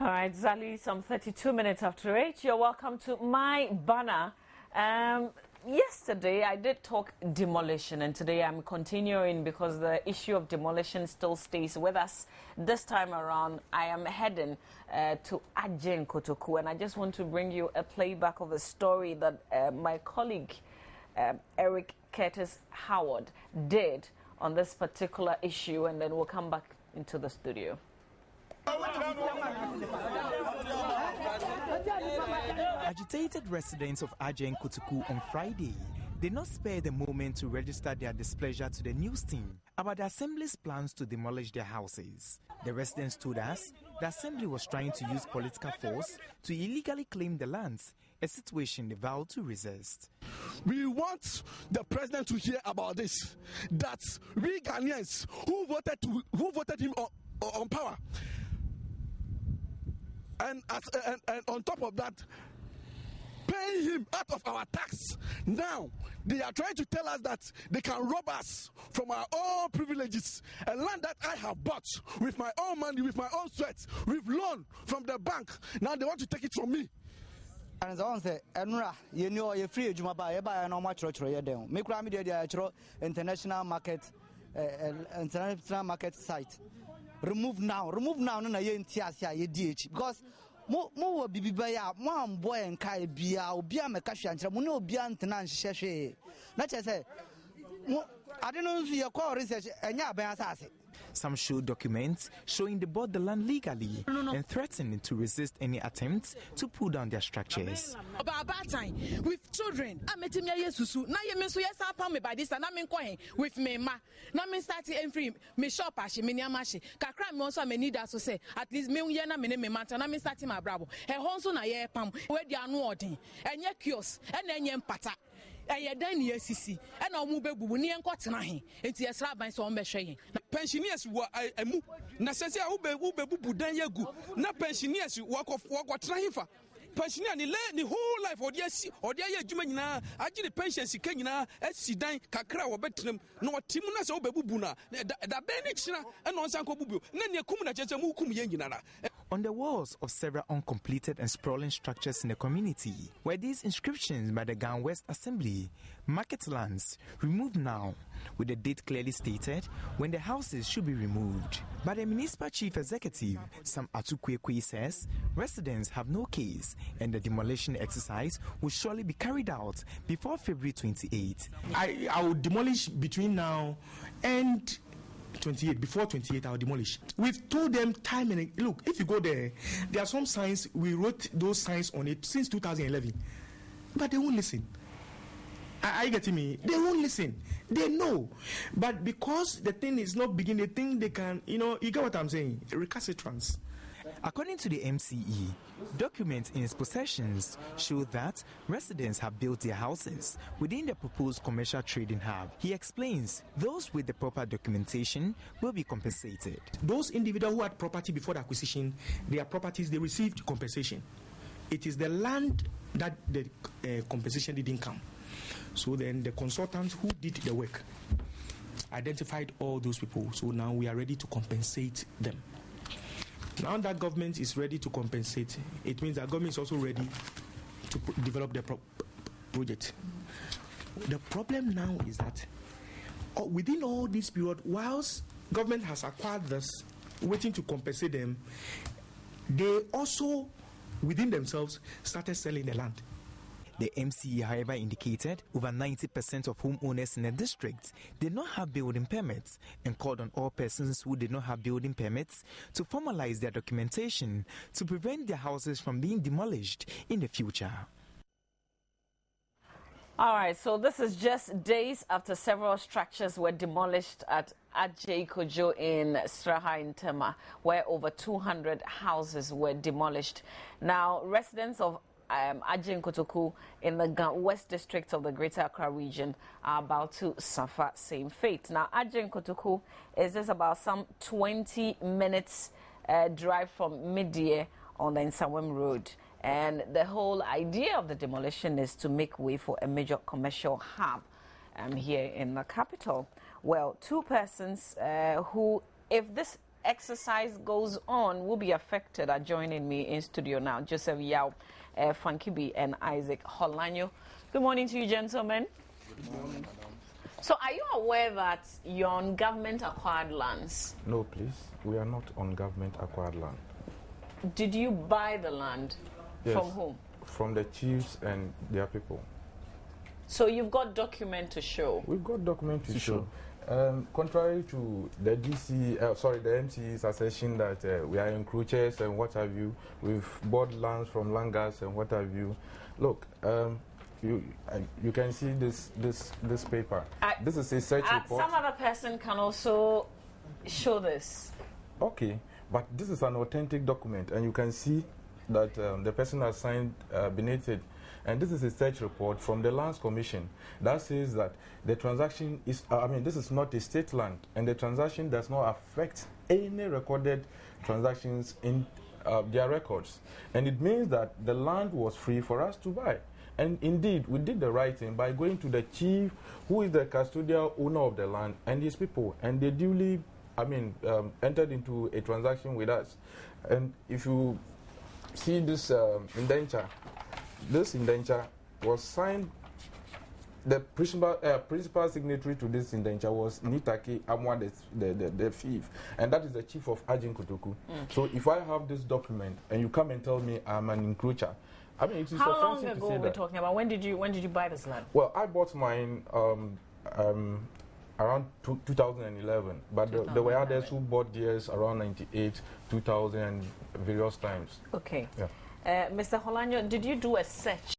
All right, Zali, some 32 minutes after 8. You're welcome to my banner. Yesterday, I did talk demolition, and today I'm continuing because the issue of demolition still stays with us. This time around, I am heading to Acquah Kotoku, and I just want to bring you a playback of a story that my colleague, Eric Curtis Howard, did on this particular issue, and then we'll come back into the studio. Agitated residents of Acquah Kotoku on Friday did not spare the moment to register their displeasure to the news team about the Assembly's plans to demolish their houses. The residents told us the Assembly was trying to use political force to illegally claim the lands, a situation they vowed to resist. We want the president to hear about this, that we Ghanaians who voted him on power, and on top of that, paying him out of our tax. Now, they are trying to tell us that they can rob us from our own privileges. A land that I have bought with my own money, with my own sweat, with loan from the bank. Now they want to take it from me. And so on say, Enra, you know, you're free, you buy no much down. Make international market, international market site. Remove now, no, you DH because. Mo bibi baya mo ambo enka bia obi ameka hwankyere mo na obi antena nhyehyehwe na chese mo ade no nso ye call research enya aban asase. Some showed documents showing they bought the land legally and threatening to resist any attempts to pull down their structures. About time with children, I met him yesusu. Na ye menso yes me by this and I'm going with me ma. Na me start free me shop ashi me niamashi. Kakra me also me need so say at least me ye na me manta na me start my bravo. He honso na ye pam we dia no odin. Enye kios and enye mpata. Eye dan ne asisi e na omu bebubu ne enkotena he enti esra ban so ombehwe yen pensioners wo amu na sese a wo bebubu dan yagu na pensioners wo kotena he fa pensioner ni whole life odi aye adwuma nyina agi ne pension sika nyina asi dan kakra wo betenam na otim na se wo bebubu na da ben ni kira e no nsan ko bubu na ne kum na chese mu kum yen nyina na. On the walls of several uncompleted and sprawling structures in the community were these inscriptions by the Ghana West Assembly: market lands removed now, with the date clearly stated when the houses should be removed. But the municipal chief executive, Sam Atukwekwe, says residents have no case and the demolition exercise will surely be carried out before February 28. I will demolish between now and 28. Before 28, I'll demolish. We've told them time and look, if you go there are some signs, we wrote those signs on it since 2011, but they won't listen. Are you getting me? They won't listen. They know, but because the thing is not beginning, they think they can, you get what I'm saying? Recalcitrance. According to the MCE, documents in his possessions show that residents have built their houses within the proposed commercial trading hub. He explains those with the proper documentation will be compensated. Those individuals who had property before the acquisition, their properties, they received compensation. It is the land that the compensation didn't come. So then the consultants who did the work identified all those people. So now we are ready to compensate them. Now that government is ready to compensate, it means that government is also ready to develop the project. The problem now is that within all this period, whilst government has acquired this, waiting to compensate them, they also, within themselves, started selling the land. The MCE, however, indicated over 90% of homeowners in the district did not have building permits and called on all persons who did not have building permits to formalize their documentation to prevent their houses from being demolished in the future. All right, so this is just days after several structures were demolished at Acquah Kojo in Straha in Tema, where over 200 houses were demolished. Now, residents of Acquah Kotoku in the West District of the Greater Accra region are about to suffer same fate. Now, Acquah Kotoku is just about some 20 minutes drive from Midye on the Nsawam Road. And the whole idea of the demolition is to make way for a major commercial hub here in the capital. Well, two persons who, if this exercise goes on will be affected are joining me in studio now. Joseph Yao, Frankie B, and Isaac Holanyo. Good morning to you, gentlemen. Good morning. So are you aware that you're on government-acquired lands? No, please. We are not on government-acquired land. Did you buy the land? Yes, from whom? From the chiefs and their people. So you've got document to show? We've got document to show. Contrary to the the MC's assertion that we are encroachers and what have you, we've bought lands from landguards and what have you. Look, you can see this paper. This is a search report. Some other person can also show this. Okay, but this is an authentic document, and you can see that the person has signed beneath it. And this is a search report from the Lands Commission that says that the transaction is, this is not a state land, and the transaction does not affect any recorded transactions in their records. And it means that the land was free for us to buy. And indeed, we did the right thing by going to the chief, who is the custodial owner of the land, and his people, and they duly, entered into a transaction with us. And if you see this indenture, this indenture was signed. The principal signatory to this indenture was Nitake Amwa, the thief, and that is the chief of Ajin Kotoku. So if I have this document and you come and tell me I'm an encroacher, it is how long ago we're talking about? When did you buy this land? Well, I bought mine around 2011, but there were others who bought theirs around 98, 2000, and various times. Okay. Yeah. Mr. Holanyo, did you do a search